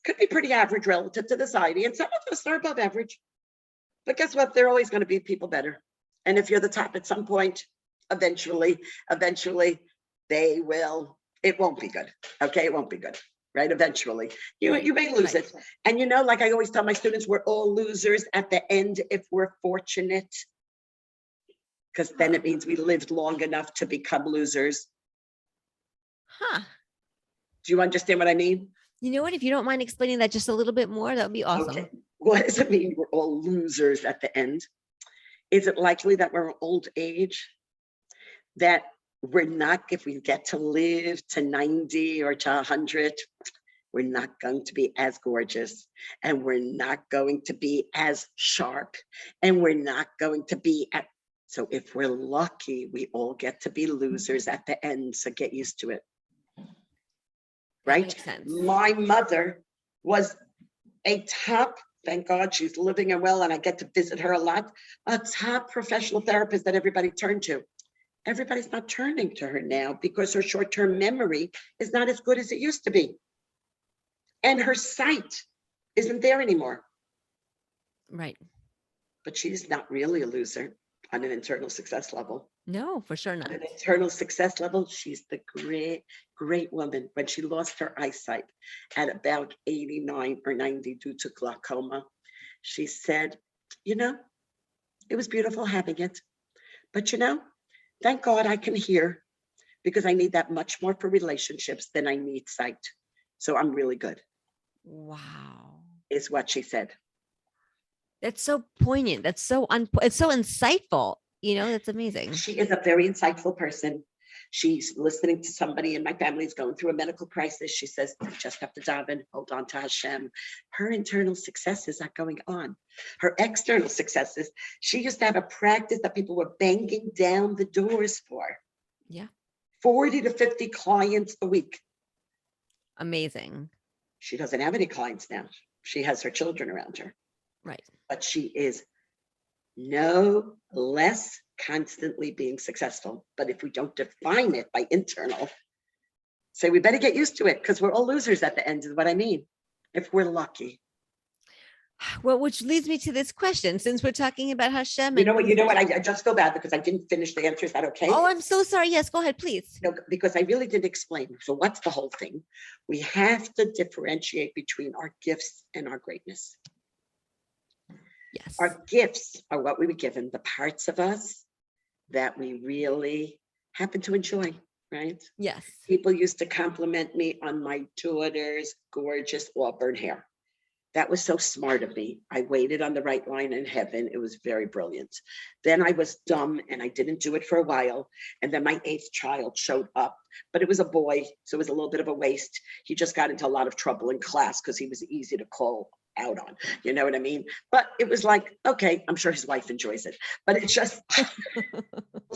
could be pretty average relative to the society. And some of us are above average. But guess what? There are always going to be people better. And if you're the top at some point, eventually, it won't be good. Okay, it won't be good, right? Eventually, you may lose it. And like I always tell my students, we're all losers at the end if we're fortunate, because then it means we lived long enough to become losers. Do you understand what I mean? You know what? If you don't mind explaining that just a little bit more, that would be awesome. Okay. What does it mean we're all losers at the end? Is it likely that we're old age, that we're not, if we get to live to 90 or to 100, we're not going to be as gorgeous, and we're not going to be as sharp, and we're not going to be so if we're lucky, we all get to be losers at the end. So get used to it. Right? My mother was a top, thank God she's living and well, and I get to visit her a lot, a top professional therapist that everybody turned to. Everybody's not turning to her now because her short-term memory is not as good as it used to be. And her sight isn't there anymore. Right. But she's not really a loser on an internal success level. No, for sure not. On an internal success level, she's the great woman. When she lost her eyesight at about 89 or 90 due to glaucoma, She said, you know, it was beautiful having it, but you know, thank God I can hear, because I need that much more for relationships than I need sight. So I'm really good, Wow. is what she said. That's so poignant. That's so it's so insightful. That's amazing. She is a very insightful person. She's listening to somebody in my family is going through a medical crisis. She says, I just have to daven, hold on to Hashem. Her internal successes are going on. Her external successes, she used to have a practice that people were banging down the doors for. Yeah. 40 to 50 clients a week. Amazing. She doesn't have any clients now. She has her children around her. Right. But she is no less constantly being successful. But if we don't define it by internal, say we better get used to it, because we're all losers at the end, is what I mean, if we're lucky. Well, which leads me to this question, since we're talking about Hashem. You know what? I just feel bad because I didn't finish the answer. Is that okay? Oh, I'm so sorry. Yes, go ahead, please. No, because I really didn't explain. So what's the whole thing? We have to differentiate between our gifts and our greatness. Yes. Our gifts are what we were given, the parts of us that we really happen to enjoy, right? Yes. People used to compliment me on my daughter's gorgeous auburn hair. That was so smart of me. I waited on the right line in heaven. It was very brilliant. Then I was dumb and I didn't do it for a while. And then my 8th child showed up, but it was a boy. So it was a little bit of a waste. He just got into a lot of trouble in class because he was easy to call out on. You know what I mean? But it was like, okay, I'm sure his wife enjoys it, but it's just a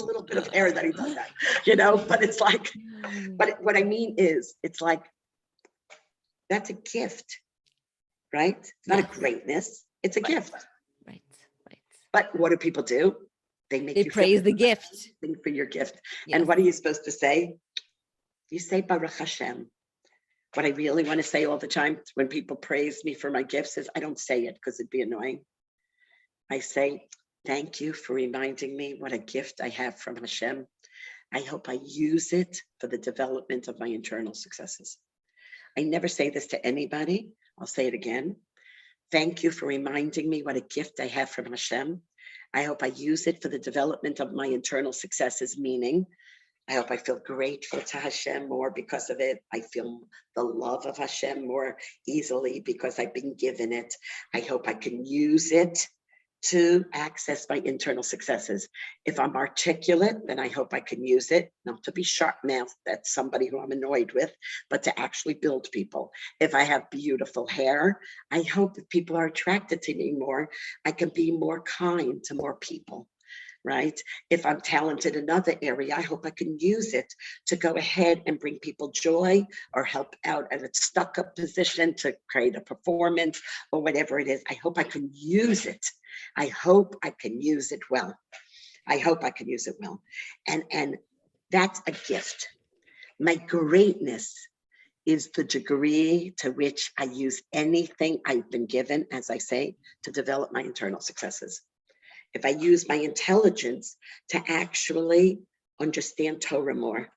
little bit of hair that he does that, but it's like, but what I mean is, it's like, that's a gift. Right? It's not a greatness. It's a gift. Right. But what do people do? They praise the gift. Thing for your gift. Yes. And what are you supposed to say? You say Baruch Hashem. What I really want to say all the time when people praise me for my gifts is, I don't say it because it'd be annoying. I say, thank you for reminding me what a gift I have from Hashem. I hope I use it for the development of my internal successes. I never say this to anybody. I'll say it again. Thank you for reminding me what a gift I have from Hashem. I hope I use it for the development of my internal successes, meaning I hope I feel grateful to Hashem more because of it. I feel the love of Hashem more easily because I've been given it. I hope I can use it to access my internal successes. If I'm articulate, then I hope I can use it, not to be sharp-mouthed, that's somebody who I'm annoyed with, but to actually build people. If I have beautiful hair, I hope if people are attracted to me more, I can be more kind to more people, right? If I'm talented in another area, I hope I can use it to go ahead and bring people joy or help out at a stuck-up position to create a performance or whatever it is. I hope I can use it. I hope I can use it well. I hope I can use it well. And that's a gift. My greatness is the degree to which I use anything I've been given, as I say, to develop my internal successes. If I use my intelligence to actually understand Torah more,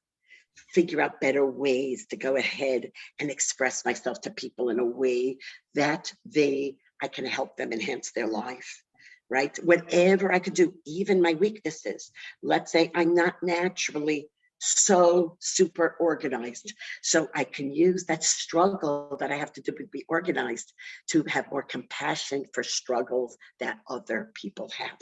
figure out better ways to go ahead and express myself to people in a way that I can help them enhance their life, right? Whatever I could do, even my weaknesses. Let's say I'm not naturally so super organized. So I can use that struggle that I have to do to be organized to have more compassion for struggles that other people have.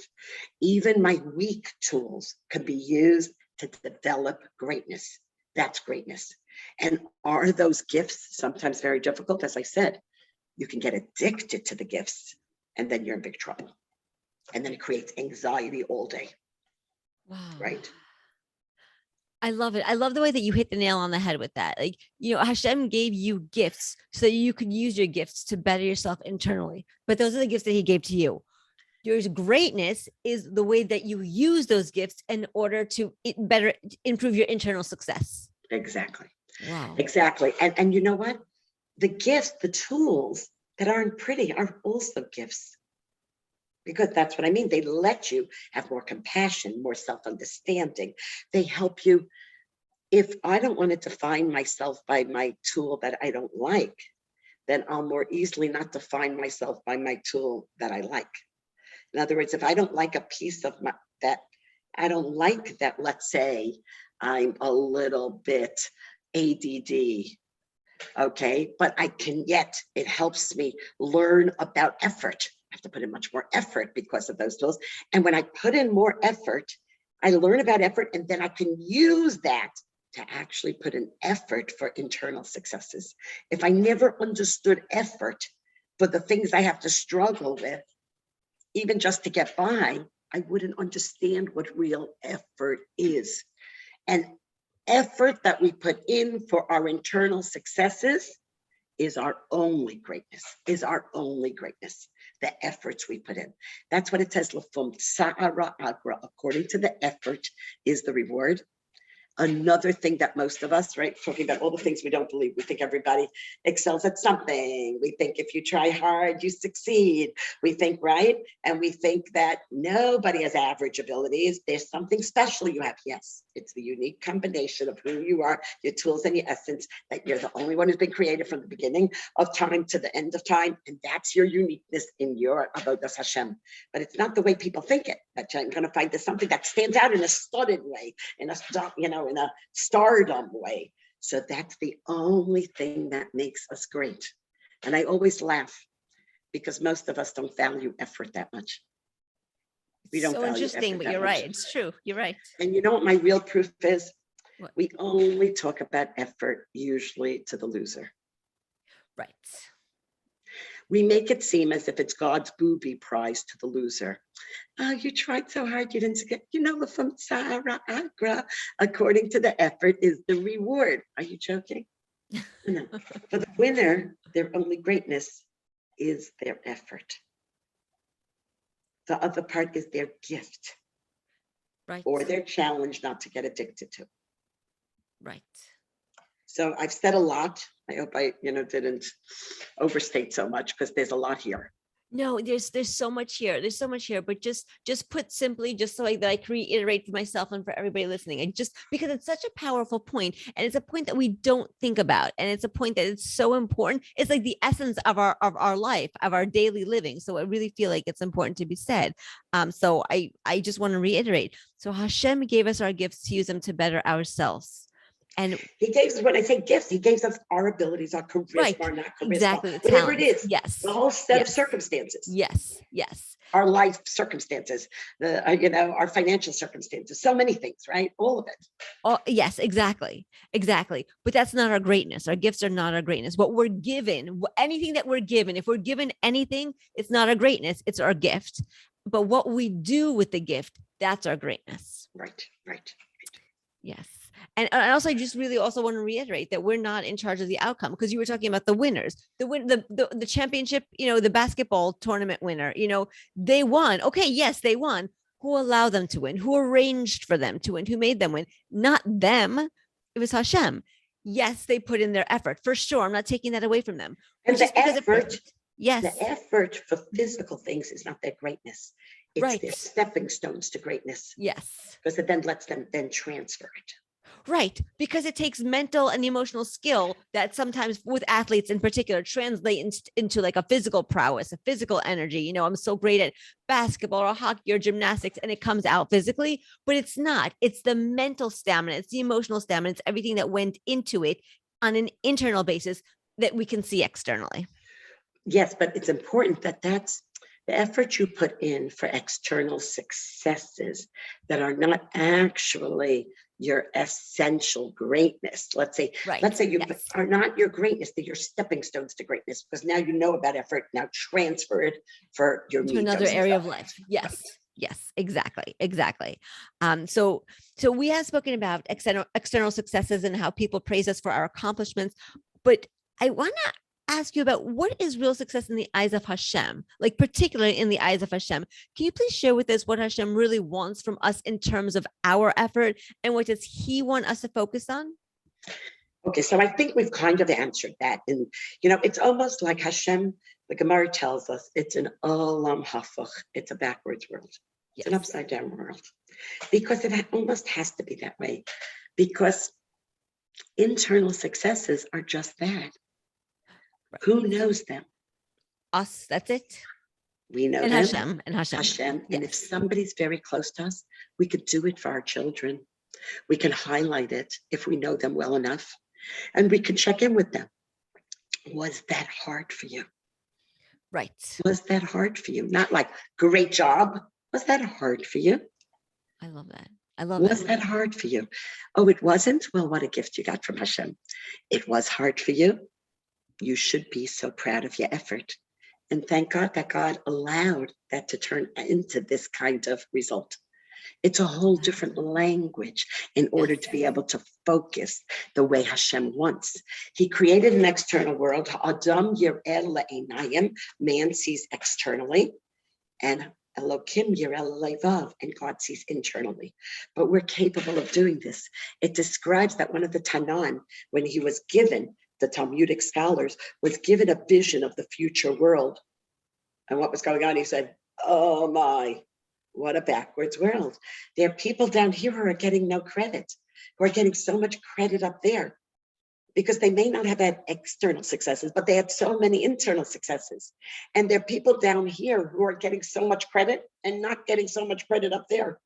Even my weak tools can be used to develop greatness. That's greatness. And are those gifts sometimes very difficult? As I said, you can get addicted to the gifts and then you're in big trouble. And then it creates anxiety all day. Wow. Right? I love it. I love the way that you hit the nail on the head with that. Like, Hashem gave you gifts so you could use your gifts to better yourself internally. But those are the gifts that he gave to you. Your greatness is the way that you use those gifts in order to better improve your internal success. Exactly. Wow. Exactly. And you know what? The gifts, the tools that aren't pretty are also gifts. Because that's what I mean. They let you have more compassion, more self-understanding. They help you. If I don't want to define myself by my tool that I don't like, then I'll more easily not define myself by my tool that I like. In other words, if I don't like a piece of I don't like that, let's say I'm a little bit ADD, okay, but it helps me learn about effort. I have to put in much more effort because of those tools. And when I put in more effort, I learn about effort, and then I can use that to actually put in effort for internal successes. If I never understood effort for the things I have to struggle with, even just to get by, I wouldn't understand what real effort is. And effort that we put in for our internal successes is our only greatness, the efforts we put in. That's what it says, according to the effort is the reward. Another thing that most of us, right, talking about all the things we don't believe, we think everybody excels at something. We think if you try hard, you succeed. We think, right? And we think that nobody has average abilities. There's something special you have. Yes, it's the unique combination of who you are, your tools and your essence, that you're the only one who's been created from the beginning of time to the end of time. And that's your uniqueness in your avodas Hashem. But it's not the way people think it. That I'm going to find there's something that stands out in a studded way, in a, in a stardom way. So that's the only thing that makes us great. And I always laugh because most of us don't value effort that much. We don't. So interesting, but you're right. It's true. You're right. And you know what my real proof is? What? We only talk about effort usually to the loser. Right. We make it seem as if it's God's booby prize to the loser. Oh, you tried so hard, you didn't get, from Sarah Agra, according to the effort is the reward. Are you joking? No. For the winner, their only greatness is their effort. The other part is their gift. Right. Or their challenge not to get addicted to. Right. So I've said a lot. I hope I, didn't overstate so much because there's a lot here. No, there's so much here. There's so much here, but just put simply, just so that I can reiterate for myself and for everybody listening, and just because it's such a powerful point, and it's a point that we don't think about, and it's a point that is so important. It's like the essence of our life, of our daily living. So I really feel like it's important to be said. So I just want to reiterate. So Hashem gave us our gifts to use them to better ourselves. And he gave us, when I say gifts, he gave us our abilities, our charisma, right, our not charisma, exactly, whatever it is. Yes. The whole set of circumstances. Yes. Our life circumstances, our financial circumstances, so many things, right? All of it. Oh, yes, exactly. But that's not our greatness. Our gifts are not our greatness. What we're given, anything that we're given, if we're given anything, it's not our greatness, it's our gift. But what we do with the gift, that's our greatness. Right. Yes. And also, I just really also want to reiterate that we're not in charge of the outcome, because you were talking about the winners, the championship, the basketball tournament winner, they won. Okay. Yes, they won. Who allowed them to win? Who arranged for them to win? Who made them win? Not them. It was Hashem. Yes, they put in their effort for sure. I'm not taking that away from them. And the effort, yes, the effort for physical things is not their greatness. It's right. Their stepping stones to greatness. Yes. Because it then lets them then transfer it. Right. Because it takes mental and emotional skill that sometimes with athletes in particular translate into like a physical prowess, a physical energy. I'm so great at basketball or hockey or gymnastics, and it comes out physically, but it's not. It's the mental stamina. It's the emotional stamina. It's everything that went into it on an internal basis that we can see externally. Yes, but it's important that that's the effort you put in for external successes that are not actually your essential greatness. Let's say you are not your greatness, they're your stepping stones to greatness, because now you know about effort, now transfer it for your to another area of life. Yes, exactly. So we have spoken about external successes and how people praise us for our accomplishments, but I want to ask you about what is real success in the eyes of Hashem, like particularly in the eyes of Hashem. Can you please share with us what Hashem really wants from us in terms of our effort, and what does he want us to focus on? Okay, so I think we've kind of answered that. And, it's almost like Hashem, the Gemara tells us, it's an olam hafach, it's a backwards world. It's an upside down world. Because it almost has to be that way. Because internal successes are just that. Right. Who knows them? Us, that's it. We know And them. Hashem, and Hashem. Hashem. And if Yes. somebody's very close to us, we could do it for our children. We can highlight it if we know them well enough, and we can check in with them. Was that hard for you? Right. Was that hard for you? Not like, great job. Was that hard for you? I love that. I love Was that. that hard for you? Oh, it wasn't? Well, what a gift you got from Hashem. It was hard for you. You should be so proud of your effort. And thank God that God allowed that to turn into this kind of result. It's a whole different language in order to be able to focus the way Hashem wants. He created an external world. Adam yireh le'einayim, man sees externally, and Elokim yireh le'levav, and God sees internally. But we're capable of doing this. It describes that one of the Tanan, when he was given, the Talmudic scholars, was given a vision of the future world. And what was going on? He said, oh my, what a backwards world. There are people down here who are getting no credit, who are getting so much credit up there, because they may not have had external successes, but they had so many internal successes. And there are people down here who are getting so much credit and not getting so much credit up there.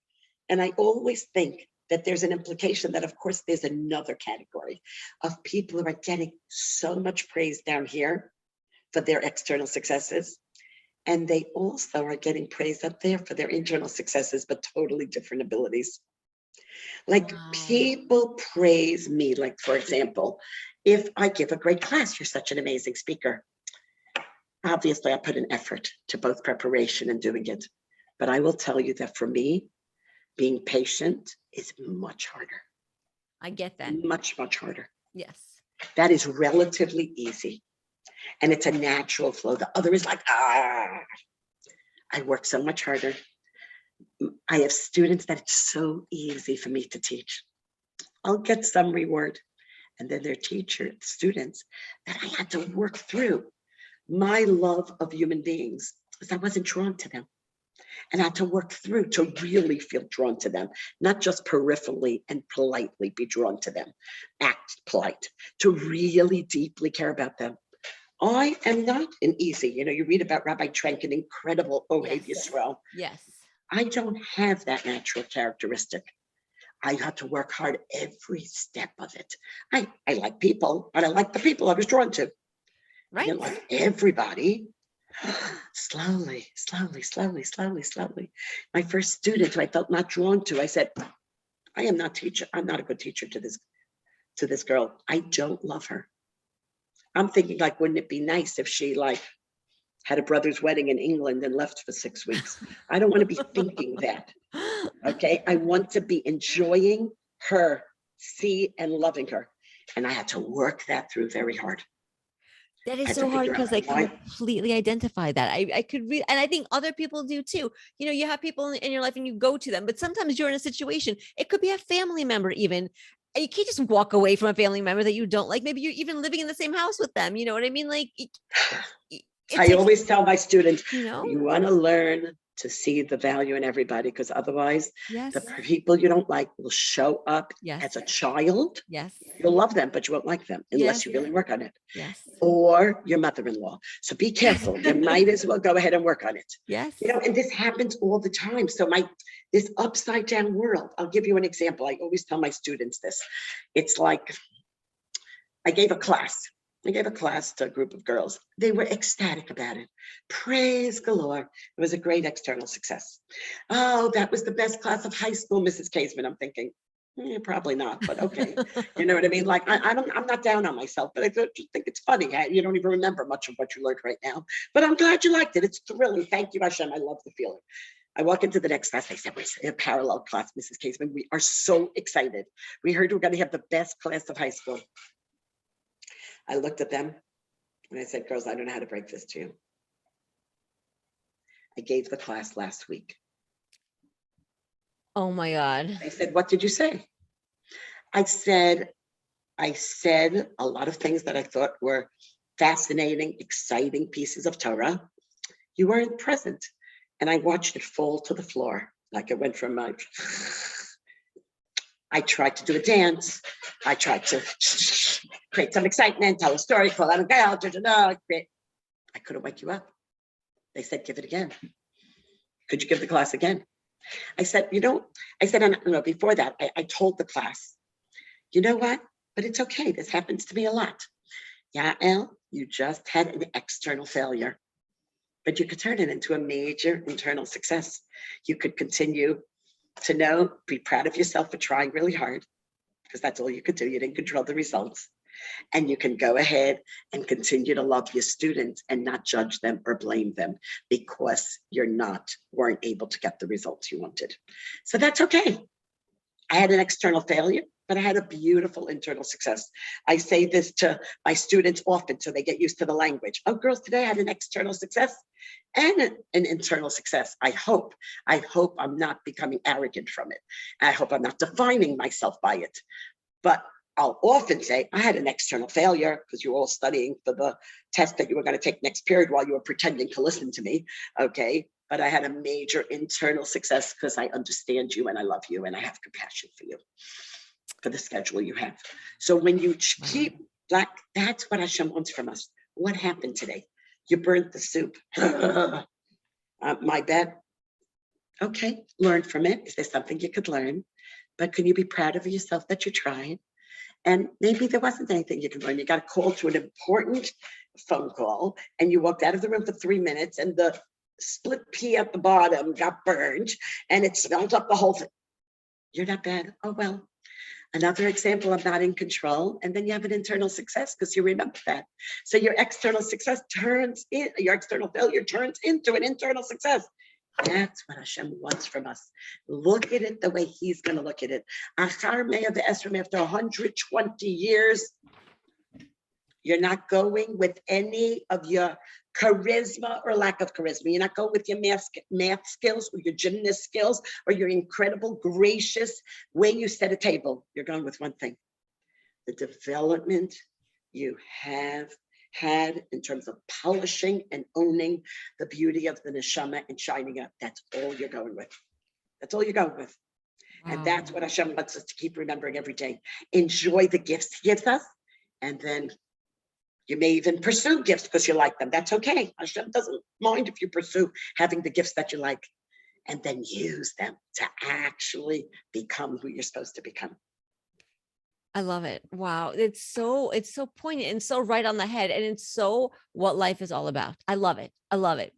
And I always think that there's an implication that, of course, there's another category of people who are getting so much praise down here for their external successes. And they also are getting praise up there for their internal successes, but totally different abilities. Like, people praise me. Like, for example, if I give a great class, you're such an amazing speaker. Obviously, I put an effort to both preparation and doing it. But I will tell you that for me, being patient is much harder. I get that. Much, much harder. Yes. That is relatively easy. And it's a natural flow. The other is like, I work so much harder. I have students that it's so easy for me to teach. I'll get some reward. And then there are students that I had to work through. My love of human beings is I wasn't drawn to them. And I had to work through to really feel drawn to them, not just peripherally and politely be drawn to them, act polite, to really deeply care about them. I am not an easy, you read about Rabbi Trenk, an incredible Ohev Yisrael. Yes. I don't have that natural characteristic. I had to work hard every step of it. I like people, but I like the people I was drawn to. Right. I didn't like everybody. Slowly. My first student who I felt not drawn to, I said, I'm not a good teacher to this girl. I don't love her. I'm thinking, like, wouldn't it be nice if she had a brother's wedding in England and left for 6 weeks? I don't want to be thinking that. Okay. I want to be enjoying her, see and loving her. And I had to work that through very hard. That is so hard because I completely identify that. I could read, and I think other people do too. You have people in your life and you go to them, but sometimes you're in a situation, it could be a family member even. And you can't just walk away from a family member that you don't like. Maybe you're even living in the same house with them. You know what I mean? Like, I always tell my students, you want to learn to see the value in everybody, because otherwise the people you don't like will show up as a child. Yes. You'll love them, but you won't like them unless you really work on it. Yes. Or your mother-in-law. So be careful. You might as well go ahead and work on it. Yes. And this happens all the time. So this upside down world, I'll give you an example. I always tell my students this. It's like, I gave a class to a group of girls. They were ecstatic about it. Praise galore. It was a great external success. Oh, that was the best class of high school, Mrs. Kaisman. I'm thinking, probably not, but okay. You know what I mean? Like, I'm not down on myself, but I just think it's funny. You don't even remember much of what you learned right now, but I'm glad you liked it. It's thrilling. Thank you, Hashem. I love the feeling. I walk into the next class. I said, we're a parallel class, Mrs. Kaisman. We are so excited. We heard we're going to have the best class of high school. I looked at them and I said, girls, I don't know how to break this to you. I gave the class last week. Oh my God. I said, what did you say? I said a lot of things that I thought were fascinating, exciting pieces of Torah. You weren't present. And I watched it fall to the floor. Like, it went from I tried to do a dance. I tried to create some excitement, tell a story, call out a gal, I couldn't wake you up. They said, give it again. Could you give the class again? I said, and before that, I told the class, you know what? But it's okay. This happens to me a lot. Yael, you just had an external failure, but you could turn it into a major internal success. You could continue to be proud of yourself for trying really hard, because that's all you could do. You didn't control the results. And you can go ahead and continue to love your students and not judge them or blame them because weren't able to get the results you wanted. So that's okay. I had an external failure, but I had a beautiful internal success. I say this to my students often so they get used to the language. Oh, girls, today I had an external success and an internal success. I hope I'm not becoming arrogant from it. I hope I'm not defining myself by it. But I'll often say I had an external failure because you were all studying for the test that you were going to take next period while you were pretending to listen to me. Okay. But I had a major internal success because I understand you and I love you and I have compassion for you, for the schedule you have. So when you keep that's what Hashem wants from us. What happened today? You burnt the soup. My bad. Okay, learn from it. Is there something you could learn? But can you be proud of yourself that you tried? And maybe there wasn't anything you could learn. You got a call to an important phone call and you walked out of the room for 3 minutes and the split pea at the bottom got burned and it smelled up the whole thing. You're not bad. Oh, well, another example of not in control. And then you have an internal success because you remember that. So your external success your external failure turns into an internal success. That's what Hashem wants from us. Look at it the way he's going to look at it. After 120 years, you're not going with any of your charisma or lack of charisma. You're not going with your math skills or your gymnast skills or your incredible, gracious way you set a table. You're going with one thing: the development you have had in terms of polishing and owning the beauty of the neshama and shining up. That's all you're going with. That's all you're going with. Wow. And that's what Hashem wants us to keep remembering every day. Enjoy the gifts he gives us. And then you may even pursue gifts because you like them. That's okay. Hashem doesn't mind if you pursue having the gifts that you like. And then use them to actually become who you're supposed to become. I love it. Wow. It's so poignant and so right on the head. And it's so what life is all about. I love it. I love it.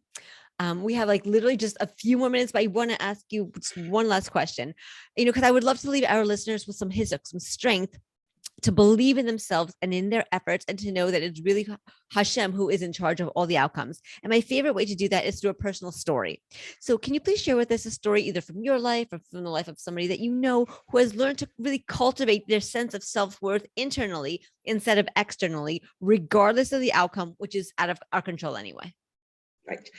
We have literally just a few more minutes, but I want to ask you one last question, because I would love to leave our listeners with some hizuk, some strength to believe in themselves and in their efforts and to know that it's really Hashem who is in charge of all the outcomes. And my favorite way to do that is through a personal story. So can you please share with us a story either from your life or from the life of somebody that you know who has learned to really cultivate their sense of self-worth internally instead of externally, regardless of the outcome, which is out of our control anyway? Right.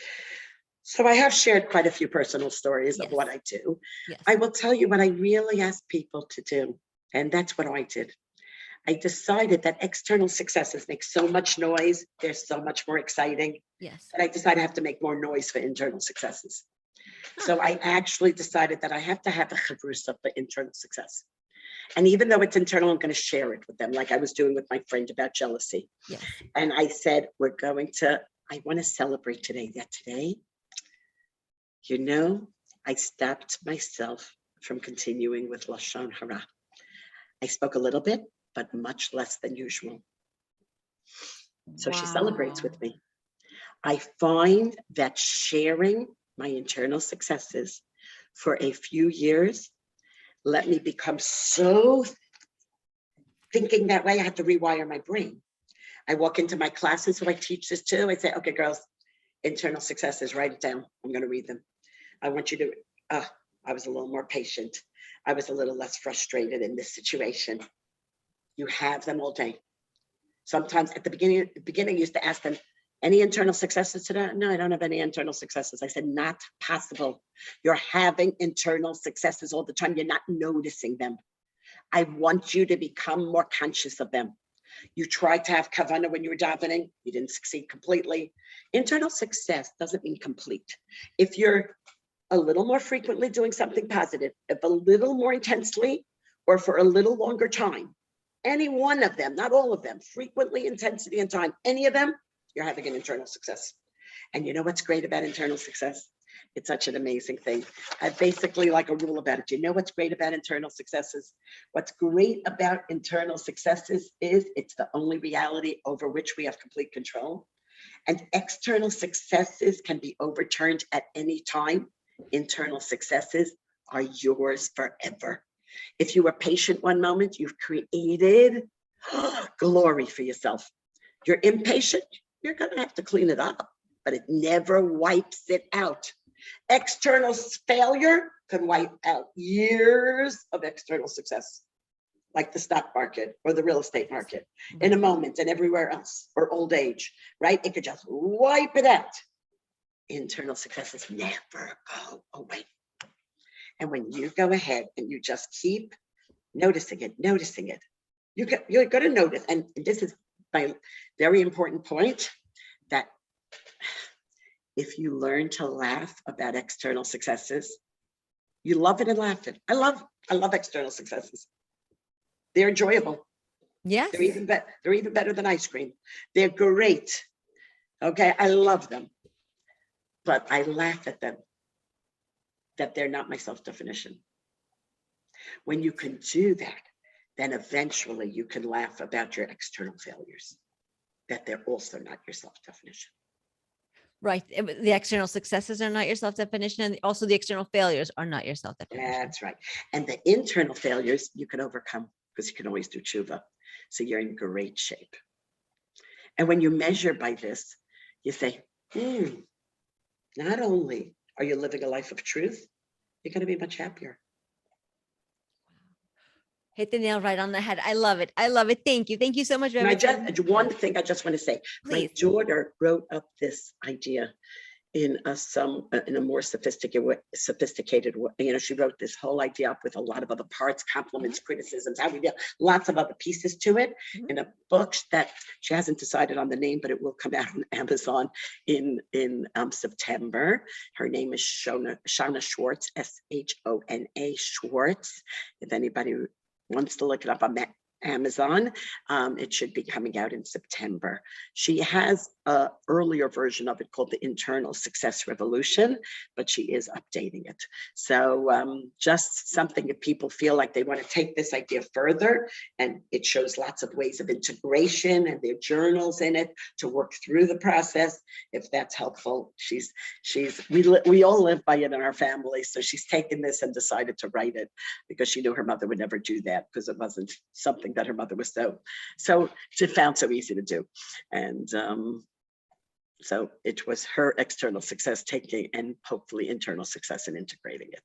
So I have shared quite a few personal stories of what I do. Yes. I will tell you what I really ask people to do. And that's what I did. I decided that external successes make so much noise. They're so much more exciting. Yes. That I decided I have to make more noise for internal successes. So I actually decided that I have to have a chavrusa for internal success. And even though it's internal, I'm going to share it with them, like I was doing with my friend about jealousy. Yes. And I said, I want to celebrate today. That today, I stopped myself from continuing with Lashon Hara. I spoke a little bit, but much less than usual. So she celebrates with me. I find that sharing my internal successes for a few years let me become so thinking that way. I had to rewire my brain. I walk into my classes, so I teach this too. I say, okay, girls, internal successes, write it down. I'm going to read them. I want you to, I was a little more patient. I was a little less frustrated in this situation. You have them all day. Sometimes at the beginning, I used to ask them, any internal successes today? No, I don't have any internal successes. I said, not possible. You're having internal successes all the time. You're not noticing them. I want you to become more conscious of them. You tried to have kavanah when you were davening. You didn't succeed completely. Internal success doesn't mean complete. If you're a little more frequently doing something positive, if a little more intensely, or for a little longer time, any one of them, not all of them, frequently, intensity, and time, any of them, you're having an internal success. And you know what's great about internal success? It's such an amazing thing. I basically like a rule about it. You know what's great about internal successes? What's great about internal successes is it's the only reality over which we have complete control. And external successes can be overturned at any time. Internal successes are yours forever. If you were patient one moment, you've created glory for yourself. You're impatient, you're going to have to clean it up, but it never wipes it out. External failure can wipe out years of external success, like the stock market or the real estate market, in a moment, and everywhere else, or old age, right? It could just wipe it out. Internal successes never go away. And when you go ahead and you just keep noticing it, you're going to notice. And this is my very important point, that if you learn to laugh about external successes, you love it and laugh it. I love external successes. They're enjoyable. Yes. They're even better than ice cream. They're great. Okay, I love them. But I laugh at them, that they're not my self-definition. When you can do that, then eventually you can laugh about your external failures, that they're also not your self-definition. Right. The external successes are not your self-definition, and also the external failures are not your self-definition. That's right. And the internal failures you can overcome, because you can always do tshuva. So you're in great shape. And when you measure by this, you say, not only are you living a life of truth, you're going to be much happier. Hit the nail right on the head. I love it. I love it. Thank you. Thank you so much. One thing I just want to say. Please. My daughter wrote up this idea in a more sophisticated way. You know, she wrote this whole idea up with a lot of other parts, compliments, criticisms, how we do, lots of other pieces to it, in a book that she hasn't decided on the name, but it will come out on Amazon in September. Her name is Shona Schwartz, Shona Schwartz. If anybody wants to look it up on Amazon, it should be coming out in September. She has an earlier version of it called the Internal Success Revolution, but she is updating it. So just something that people feel like they want to take this idea further, and it shows lots of ways of integration and their journals in it to work through the process. If that's helpful, we all live by it in our family, so she's taken this and decided to write it because she knew her mother would never do that, because it wasn't something that her mother was so she found so easy to do. And so it was her external success taking and hopefully internal success and integrating it.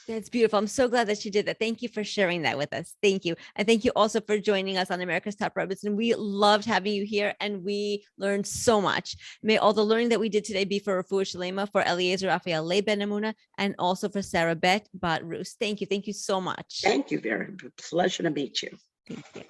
That's beautiful. I'm so glad that she did that. Thank you for sharing that with us. Thank you. And thank you also for joining us on America's Top Rebbetzin. We loved having you here, and we learned so much. May all the learning that we did today be for Refuah Shalema, for Eliezer Raphael Leib Ben Amuna, and also for Sarah Bet Bat Rus. Thank you. Thank you so much. Thank you, very pleasure to meet you. Thank you.